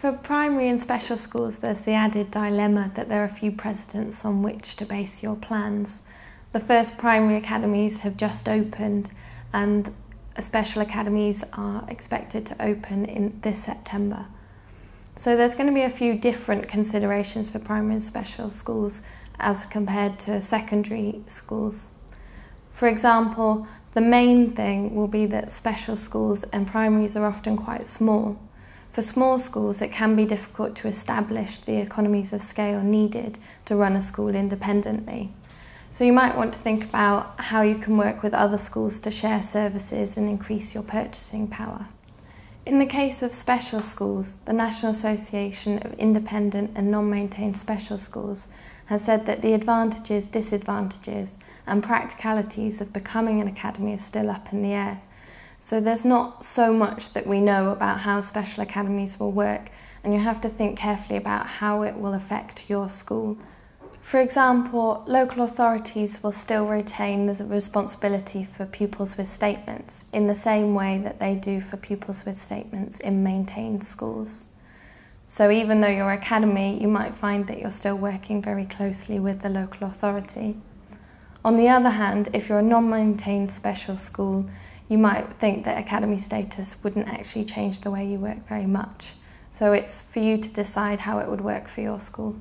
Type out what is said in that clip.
For primary and special schools, there's the added dilemma that there are few precedents on which to base your plans. The first primary academies have just opened, and special academies are expected to open in this September. So there's going to be a few different considerations for primary and special schools as compared to secondary schools. For example, the main thing will be that special schools and primaries are often quite small. For small schools, it can be difficult to establish the economies of scale needed to run a school independently. So you might want to think about how you can work with other schools to share services and increase your purchasing power. In the case of special schools, the National Association of Independent and Non-Maintained Special Schools has said that the advantages, disadvantages and practicalities of becoming an academy are still up in the air. So there's not so much that we know about how special academies will work, and you have to think carefully about how it will affect your school. For example, local authorities will still retain the responsibility for pupils with statements in the same way that they do for pupils with statements in maintained schools. So even though you're academy, you might find that you're still working very closely with the local authority. On the other hand, if you're a non-maintained special school, you might think that academy status wouldn't actually change the way you work very much. So it's for you to decide how it would work for your school.